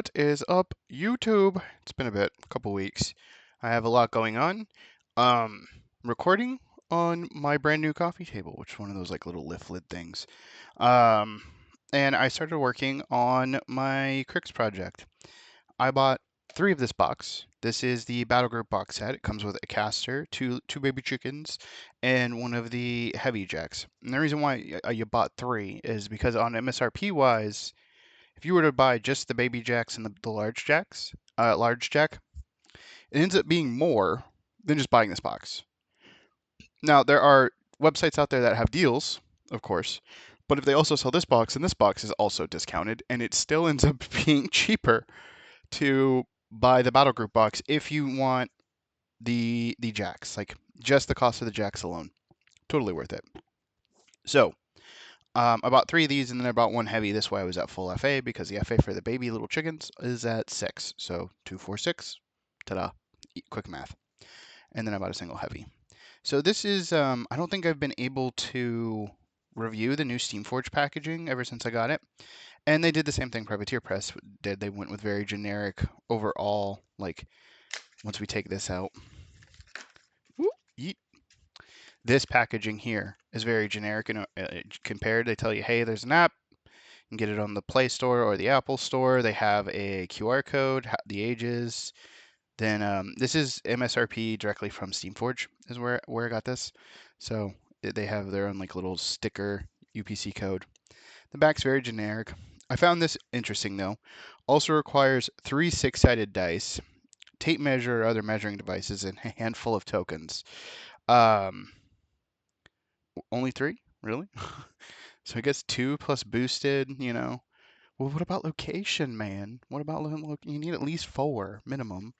What is up, YouTube? It's been a couple weeks. I have a lot going on. Um, Recording on my brand new coffee table, which is one of those like little lift lid things. Um, and I started working on my Cryx project. I bought 3 of this box. This is the Battlegroup box set. It comes with a caster, two baby chickens, and one of the heavy jacks. And the reason why you bought 3 is because on MSRP wise, if you were to buy just the baby jacks and the large jacks, large jack, it ends up being more than just buying this box. Now, there are websites out there that have deals, of course, but if they also sell this box, and this box is also discounted, and it still ends up being cheaper to buy the Battle Group box if you want the jacks, like just the cost of the jacks alone. Totally worth it. So, I bought 3 of these, and then I bought 1 heavy. This way I was at full FA because the FA for the baby little chickens is at 6. So 2, 4, 6. Ta-da. Quick math. And then I bought a single heavy. So this is, I don't think I've been able to review the new Steamforge packaging ever since I got it. And they did the same thing Privateer Press did. They went with very generic overall, like, once we take this out. Whoop, yeet. This packaging here is very generic and compared. They tell you, hey, there's an app. You can get it on the Play Store or the Apple Store. They have a QR code, the ages. Then this is MSRP directly from Steamforge is where I got this. So they have their own like little sticker UPC code. The back's very generic. I found this interesting though. Also requires 3 6-sided dice, tape measure or other measuring devices, and a handful of tokens. Only 3? Really? So I guess 2 plus boosted, you know. Well, what about location, man? What about you need at least 4 minimum.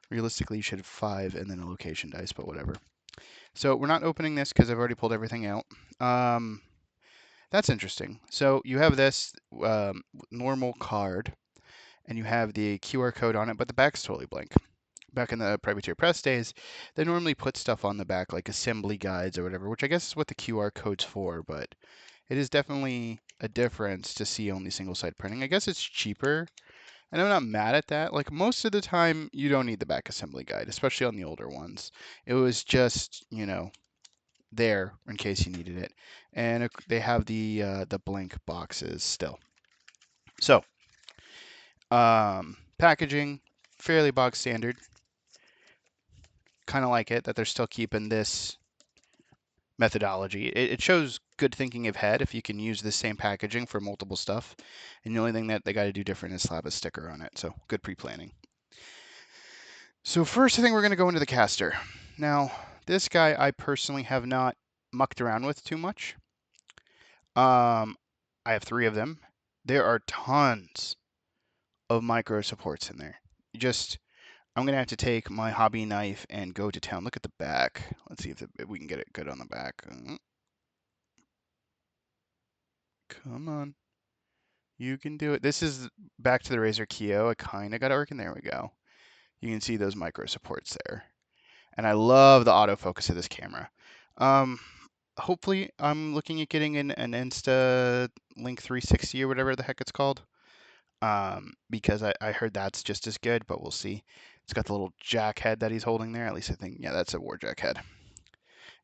Realistically, you should have 5 and then a location dice, but whatever. So we're not opening this because I've already pulled everything out. That's interesting. So you have this normal card, and you have the QR code on it, but the back's totally blank. Back in the Privateer Press days, they normally put stuff on the back, like assembly guides or whatever, which I guess is what the QR code's for, but it is definitely a difference to see only single-side printing. I guess it's cheaper, and I'm not mad at that. Like, most of the time, you don't need the back assembly guide, especially on the older ones. It was just, you know, there in case you needed it. And they have the blank boxes still. So, packaging, fairly bog standard. Kind of like it that they're still keeping this methodology. It shows good thinking ahead if you can use the same packaging for multiple stuff. And the only thing that they got to do different is slap a sticker on it. So good pre-planning. So first, I think we're going to go into the caster. Now, this guy I personally have not mucked around with too much. I have 3 of them. There are tons of micro supports in there. I'm going to have to take my hobby knife and go to town. Look at the back. Let's see if we can get it good on the back. Come on. You can do it. This is back to the Razer Keo. I kind of got it working. There we go. You can see those micro supports there. And I love the autofocus of this camera. Hopefully, I'm looking at getting an Insta Link 360 or whatever the heck it's called. Because I heard that's just as good, but we'll see. It's got the little jack head that he's holding there. At least I think, yeah, that's a Warjack head.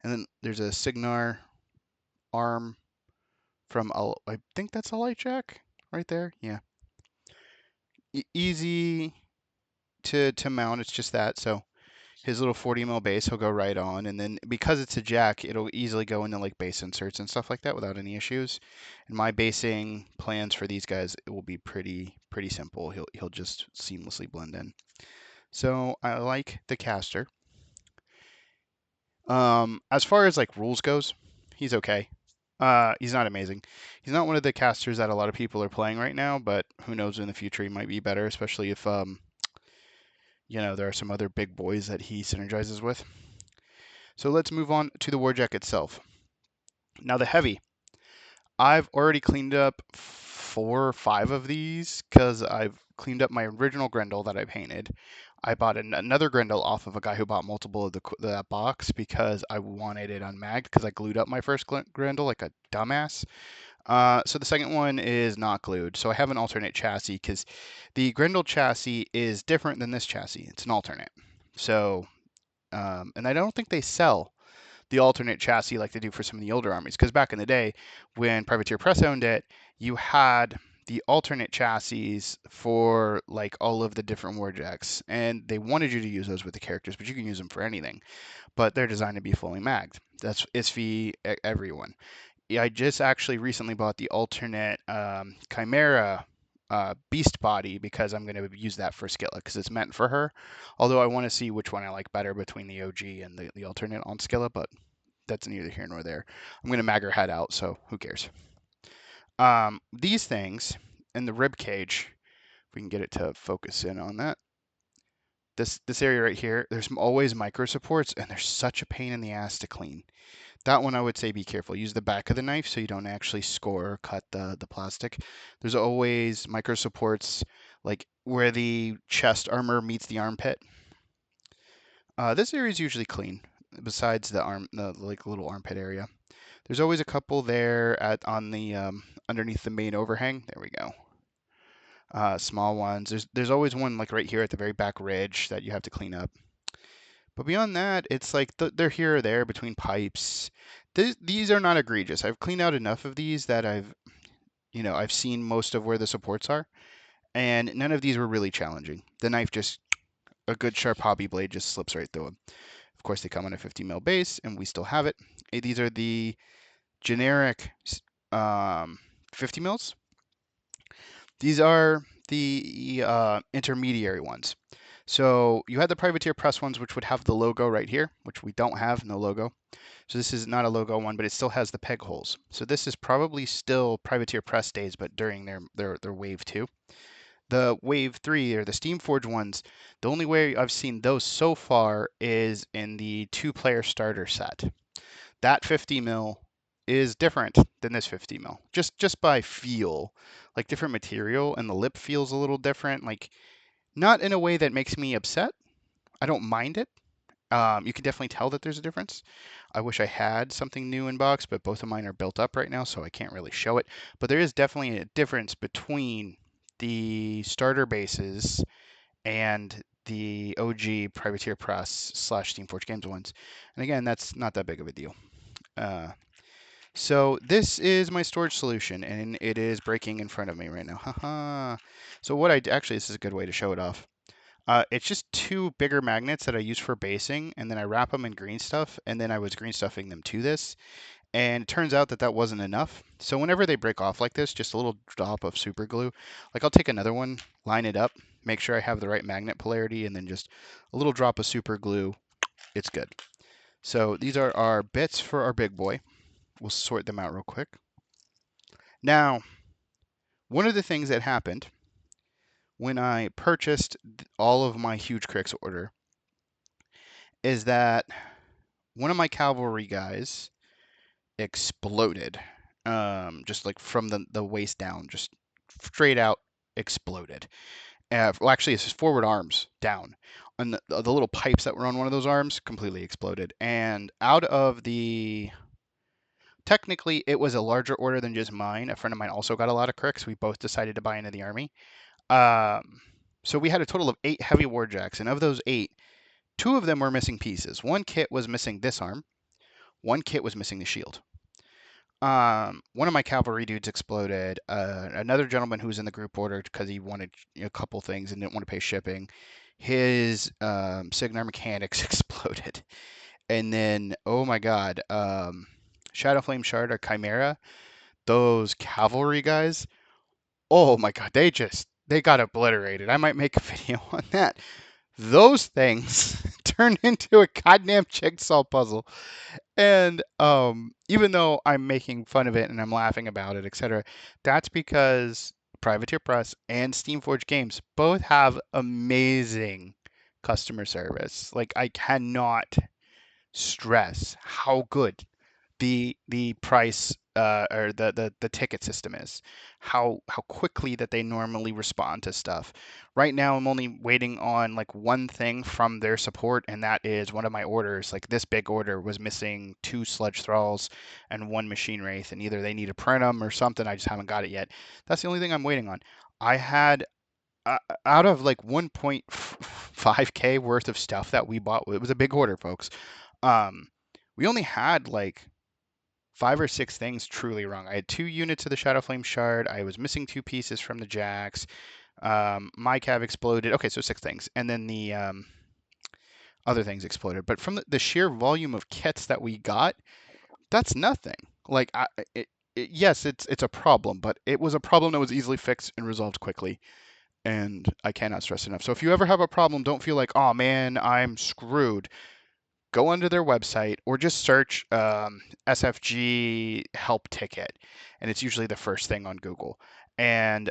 And then there's a Signar arm from, I think that's a light jack right there. Yeah. Easy to mount. It's just that. So his little 40 mil base he'll go right on, and then because it's a jack, it'll easily go into like base inserts and stuff like that without any issues. And my basing plans for these guys, it will be pretty simple. He'll just seamlessly blend in. So I like the caster. As far as like rules goes, he's okay. He's not amazing. He's not one of the casters that a lot of people are playing right now, but who knows, in the future he might be better, especially if you know, there are some other big boys that he synergizes with. So let's move on to the Warjack itself. Now the heavy. I've already cleaned up 4 or 5 of these because I've cleaned up my original Grendel that I painted. I bought another Grendel off of a guy who bought multiple of that box because I wanted it unmagged because I glued up my first Grendel like a dumbass. So the second one is not glued. So I have an alternate chassis because the Grendel chassis is different than this chassis. It's an alternate. So, and I don't think they sell the alternate chassis like they do for some of the older armies. Because back in the day, when Privateer Press owned it, you had the alternate chassis for like all of the different warjacks, and they wanted you to use those with the characters, but you can use them for anything. But they're designed to be fully magged. That's ISFI everyone. Yeah, I just actually recently bought the alternate Chimera Beast Body because I'm going to use that for Skilla because it's meant for her. Although I want to see which one I like better between the OG and the alternate on Skilla, but that's neither here nor there. I'm going to mag her head out, so who cares? These things and the rib cage, if we can get it to focus in on that. This area right here, there's always micro supports, and they're such a pain in the ass to clean. That one I would say be careful. Use the back of the knife so you don't actually score or cut the plastic. There's always micro supports like where the chest armor meets the armpit. This area is usually clean, besides the like little armpit area. There's always a couple there on the underneath the main overhang. There we go. Small ones. There's always one like right here at the very back ridge that you have to clean up. But beyond that, it's like they're here or there between pipes. These are not egregious. I've cleaned out enough of these that I've seen most of where the supports are, and none of these were really challenging. The knife just, a good sharp hobby blade just slips right through them. Of course, they come on a 50 mil base, and we still have it. These are the generic 50 mils. These are the intermediary ones. So you had the privateer press ones, which would have the logo right here, which we don't have, no logo. So this is not a logo one, but it still has the peg holes. So this is probably still privateer press days, but during their wave 2. The wave 3 or the Steamforge ones, the only way I've seen those so far is in the 2-player starter set. That 50 mil is different than this 50 mil, just by feel, like different material, and the lip feels a little different, like not in a way that makes me upset. I don't mind it. You can definitely tell that there's a difference. I wish I had something new in box, but both of mine are built up right now, so I can't really show it. But there is definitely a difference between the starter bases and the OG Privateer Press / Steamforge Games ones. And again, that's not that big of a deal. So this is my storage solution, and it is breaking in front of me right now. Haha. So actually, this is a good way to show it off. It's just 2 bigger magnets that I use for basing, and then I wrap them in green stuff, and then I was green stuffing them to this. And it turns out that that wasn't enough. So whenever they break off like this, just a little drop of super glue, like I'll take another one, line it up, make sure I have the right magnet polarity, and then just a little drop of super glue. It's good. So these are our bits for our big boy. We'll sort them out real quick. Now, one of the things that happened when I purchased all of my huge Cryx order is that one of my cavalry guys exploded, just like from the waist down, just straight out exploded. Well, actually, it's his forward arms down, and the little pipes that were on one of those arms completely exploded. And out of technically, it was a larger order than just mine. A friend of mine also got a lot of Cryx. We both decided to buy into the army. So we had a total of 8 heavy warjacks, and of those 8, 2 of them were missing pieces. One kit was missing this arm. One kit was missing the shield. One of my cavalry dudes exploded. Another gentleman who was in the group ordered because he wanted a couple things and didn't want to pay shipping. His Signar mechanics exploded. And then, oh my god, Shadow Flame Shard or Chimera, those cavalry guys, oh my god, they got obliterated. I might make a video on that. Those things turned into a goddamn jigsaw puzzle. And even though I'm making fun of it and I'm laughing about it, etc., that's because Privateer Press and Steamforge Games both have amazing customer service. Like I cannot stress how good the price or the ticket system is, how quickly that they normally respond to stuff. Right now, I'm only waiting on like one thing from their support, and that is one of my orders. Like this big order was missing 2 sludge thralls and 1 machine wraith, and either they need to print them or something. I just haven't got it yet. That's the only thing I'm waiting on. I had out of like 1.5k worth of stuff that we bought. It was a big order, folks. Um, we only had like 5 or 6 things truly wrong. I had 2 units of the Shadow Flame Shard. I was missing 2 pieces from the Jax. My cav exploded. Okay, so 6 things, and then the other things exploded. But from the sheer volume of kits that we got, that's nothing. Like, yes, it's a problem, but it was a problem that was easily fixed and resolved quickly. And I cannot stress enough. So if you ever have a problem, don't feel like, oh man, I'm screwed. Go onto their website or just search SFG help ticket, and it's usually the first thing on Google. And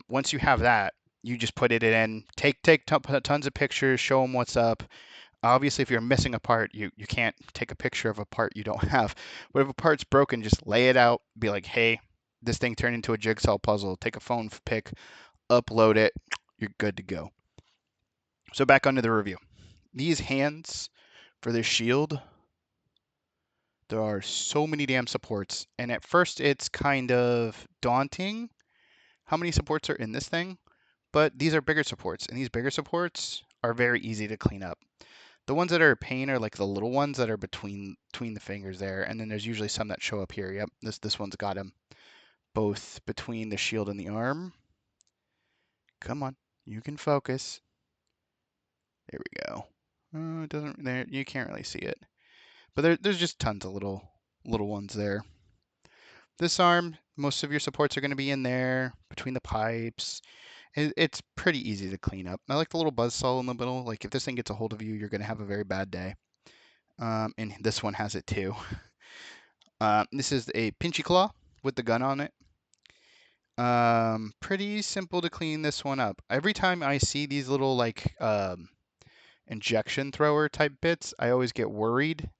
once you have that, you just put it in, take tons of pictures, show them what's up. Obviously, if you're missing a part, you can't take a picture of a part you don't have. But if a part's broken, just lay it out. Be like, hey, this thing turned into a jigsaw puzzle. Take a phone pic, upload it. You're good to go. So back onto the review. These hands for this shield, there are so many damn supports, and at first it's kind of daunting how many supports are in this thing, but these are bigger supports, and these bigger supports are very easy to clean up. The ones that are a pain are like the little ones that are between the fingers there, and then there's usually some that show up here. Yep, this one's got them both between the shield and the arm. Come on, you can focus. There we go. It doesn't there. You can't really see it, but there's just tons of little ones there. This arm, most of your supports are going to be in there between the pipes. It's pretty easy to clean up. I like the little buzzsaw in the middle. Like if this thing gets a hold of you, you're going to have a very bad day. And this one has it too. This is a pinchy claw with the gun on it. Pretty simple to clean this one up. Every time I see these little like injection thrower type bits, I always get worried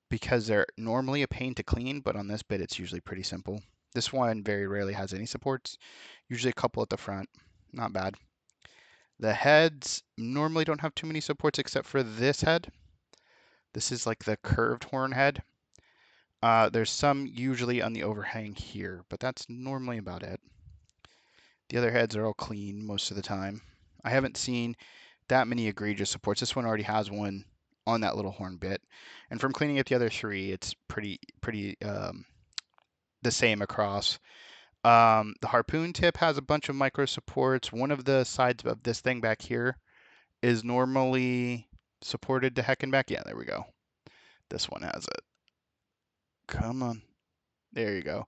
because they're normally a pain to clean, but on this bit it's usually pretty simple. This one very rarely has any supports, usually a couple at the front. Not bad. The heads normally don't have too many supports except for this head. This is like the curved horn head. There's some usually on the overhang here, but that's normally about it. The other heads are all clean most of the time. I haven't seen that many egregious supports. This one already has one on that little horn bit. And from cleaning up the other 3, it's pretty the same across. The harpoon tip has a bunch of micro supports. One of the sides of this thing back here is normally supported to heck and back. Yeah, there we go. This one has it. Come on. There you go.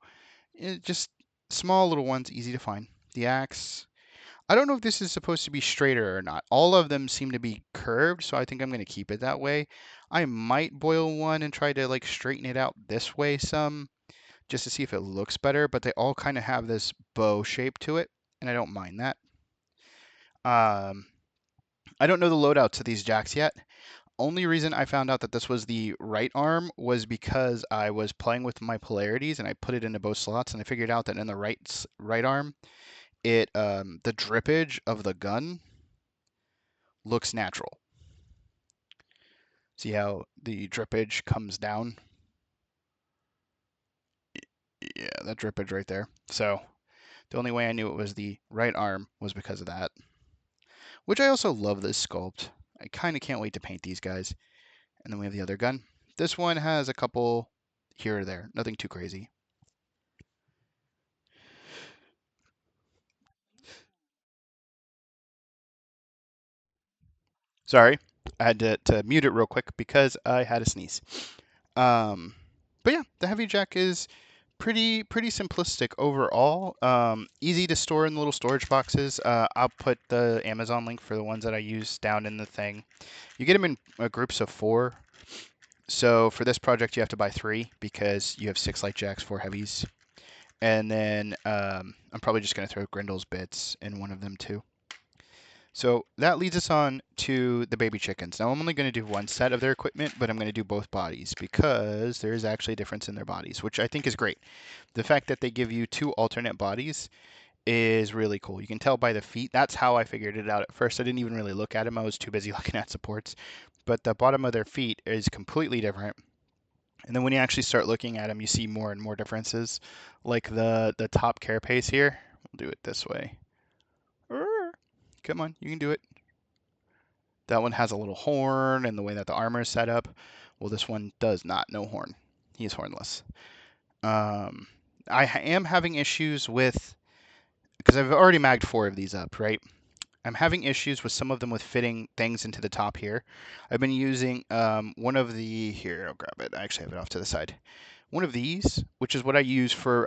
Just small little ones, easy to find. The axe. I don't know if this is supposed to be straighter or not. All of them seem to be curved, so I think I'm going to keep it that way. I might boil one and try to like straighten it out this way some, just to see if it looks better, but they all kind of have this bow shape to it, and I don't mind that. I don't know the loadouts of these jacks yet. Only reason I found out that this was the right arm was because I was playing with my polarities and I put it into both slots, and I figured out that in the right arm, the drippage of the gun looks natural. See how the drippage comes down? Yeah, that drippage right there. So the only way I knew it was the right arm was because of that. Which I also love this sculpt. I kind of can't wait to paint these guys. And then we have the other gun. This one has a couple here or there. Nothing too crazy. Sorry, I had to mute it real quick because I had a sneeze. Um, but yeah, the heavy jack is pretty simplistic overall. Easy to store in the little storage boxes. I'll put the Amazon link for the ones that I use down in the thing. You get them in groups of 4. So for this project, you have to buy 3 because you have 6 light jacks, 4 heavies. And then I'm probably just going to throw Grindel's bits in one of them too. So that leads us on to the baby chickens. Now I'm only going to do one set of their equipment, but I'm going to do both bodies because there is actually a difference in their bodies, which I think is great. The fact that they give you two alternate bodies is really cool. You can tell by the feet. That's how I figured it out at first. I didn't even really look at them. I was too busy looking at supports. But the bottom of their feet is completely different. And then when you actually start looking at them, you see more and more differences. Like the top carapace here. We'll do it this way. Come on, you can do it. That one has a little horn and the way that the armor is set up. Well, this one does not. No horn. He's hornless. I am having issues with, because I've already magged 4 of these up, right? I'm having issues with some of them with fitting things into the top here. I've been using one of the, here, I'll grab it. I actually have it off to the side. One of these, which is what I use for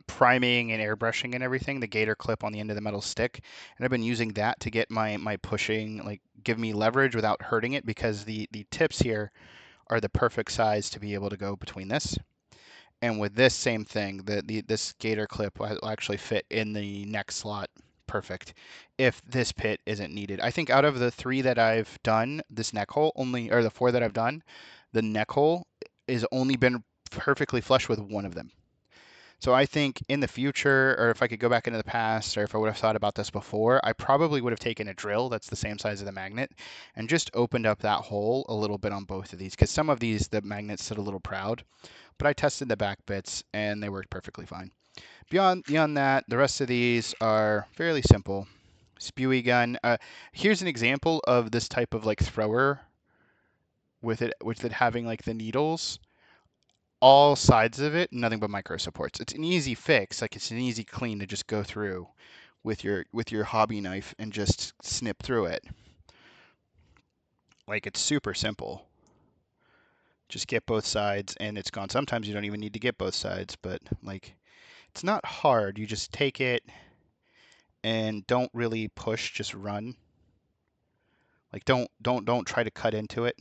priming and airbrushing and everything, the gator clip on the end of the metal stick. And I've been using that to get my pushing, like give me leverage without hurting it, because the tips here are the perfect size to be able to go between this. And with this same thing, this gator clip will actually fit in the neck slot perfect if this pit isn't needed. I think out of the 3 that I've done, this neck hole only, or the 4 that I've done, the neck hole is only been perfectly flush with one of them. So I think in the future, or if I could go back into the past, or if I would have thought about this before, I probably would have taken a drill that's the same size as the magnet and just opened up that hole a little bit on both of these, because some of these, the magnets sit a little proud, but I tested the back bits and they worked perfectly fine. Beyond that, the rest of these are fairly simple. Spewy gun. Here's an example of this type of like thrower with it having like the needles. All sides of it, nothing but micro supports. It's an easy fix, like it's an easy clean to just go through with your hobby knife and just snip through it. Like it's super simple. Just get both sides and it's gone. Sometimes you don't even need to get both sides, but like it's not hard. You just take it and don't really push, just run. Like don't try to cut into it.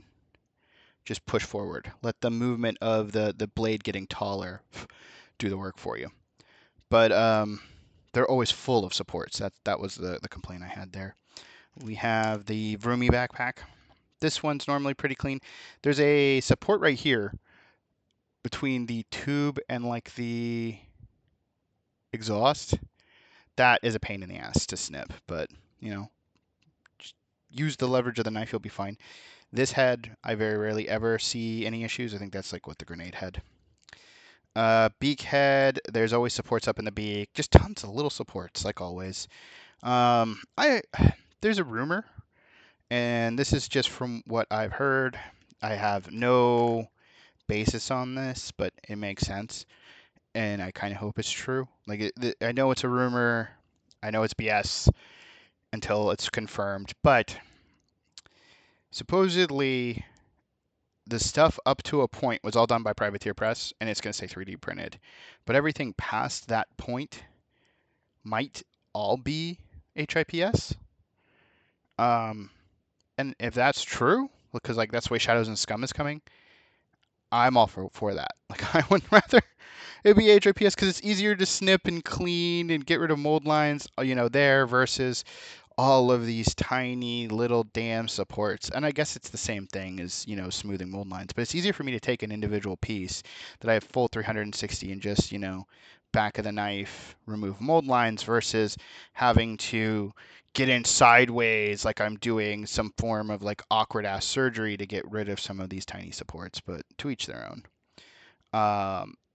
Just push forward. Let the movement of the blade getting taller do the work for you. But they're always full of supports. That was the complaint I had there. We have the Vroomy backpack. This one's normally pretty clean. There's a support right here between the tube and like the exhaust. That is a pain in the ass to snip, but you know, just use the leverage of the knife, you'll be fine. This head, I very rarely ever see any issues. I think that's like what the grenade head. Beak head, there's always supports up in the beak. Just tons of little supports, like always. There's a rumor, and this is just from what I've heard. I have no basis on this, but it makes sense, and I kind of hope it's true. Like, I know it's a rumor, I know it's BS until it's confirmed, but supposedly the stuff up to a point was all done by Privateer Press, and it's going to say 3D printed, but everything past that point might all be HIPS. And if that's true, because like that's the way Shadows and Scum is coming, I'm all for that. Like I would rather it be HIPS because it's easier to snip and clean and get rid of mold lines, there versus all of these tiny little damn supports. And I guess it's the same thing as, smoothing mold lines, but it's easier for me to take an individual piece that I have full 360 and just, back of the knife, remove mold lines versus having to get in sideways like I'm doing some form of like awkward ass surgery to get rid of some of these tiny supports, but to each their own.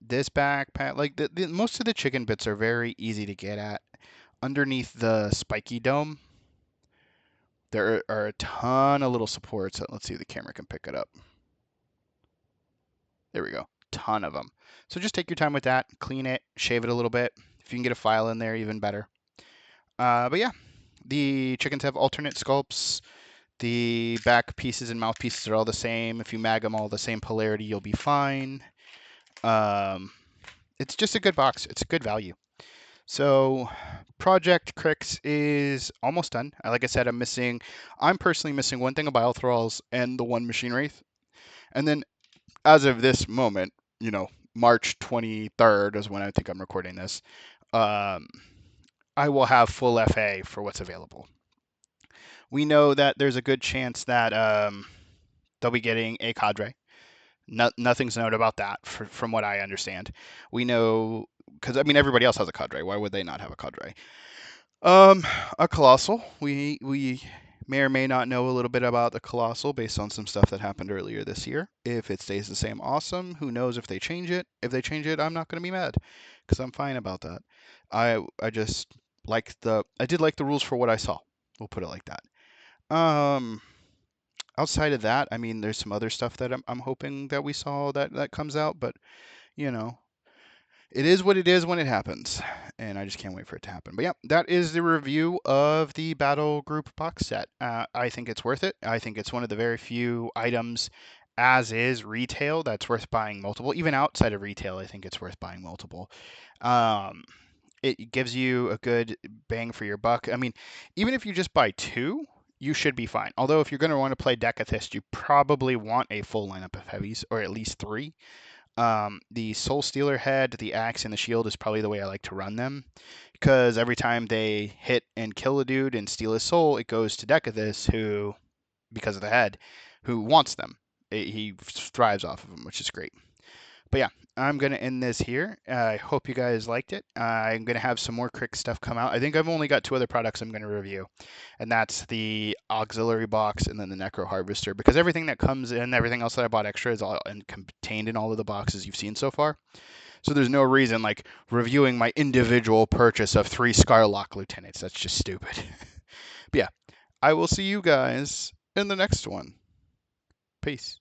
This backpack, like most of the chicken bits are very easy to get at. Underneath the spiky dome, there are a ton of little supports. Let's see if the camera can pick it up. There we go. Ton of them. So just take your time with that, clean it, shave it a little bit. If you can get a file in there, even better. But yeah, the chickens have alternate sculpts. The back pieces and mouth pieces are all the same. If you mag them all the same polarity, you'll be fine. It's just a good box. It's a good value. So Project Cryx is almost done. Like I said, I'm personally missing one thing of Biothralls and the one Machine Wraith. And then as of this moment, March 23rd is when I think I'm recording this. I will have full FA for what's available. We know that there's a good chance that they'll be getting a cadre. Nothing's known about that, from what I understand. We know because I mean everybody else has a cadre. Why would they not have a cadre? Um, a colossal. We may or may not know a little bit about the colossal based on some stuff that happened earlier this year. If it stays the same, awesome. Who knows if they change it? If they change it, I'm not going to be mad because I'm fine about that. I just I did like the rules for what I saw. We'll put it like that. Um, outside of that, I mean, there's some other stuff that I'm hoping that we saw that comes out, but you know, it is what it is when it happens, and I just can't wait for it to happen. But yeah, that is the review of the Battle Group box set. I think it's worth it. I think it's one of the very few items, as is retail, that's worth buying multiple. Even outside of retail, I think it's worth buying multiple. Um, it gives you a good bang for your buck. I mean, even if you just buy two, you should be fine. Although if you're going to want to play Decathist, you probably want a full lineup of heavies, or at least three. The Soul Stealer head, the axe, and the shield is probably the way I like to run them, because every time they hit and kill a dude and steal his soul, it goes to Decathus, who, because of the head, who wants them. He thrives off of them, which is great. But yeah, I'm going to end this here. I hope you guys liked it. I'm going to have some more Cryx stuff come out. I think I've only got two other products I'm going to review, and that's the auxiliary box and then the Necro Harvester, because everything that comes in, everything else that I bought extra is all contained in all of the boxes you've seen so far. So there's no reason like reviewing my individual purchase of 3 Scarlock Lieutenants. That's just stupid. But yeah, I will see you guys in the next one. Peace.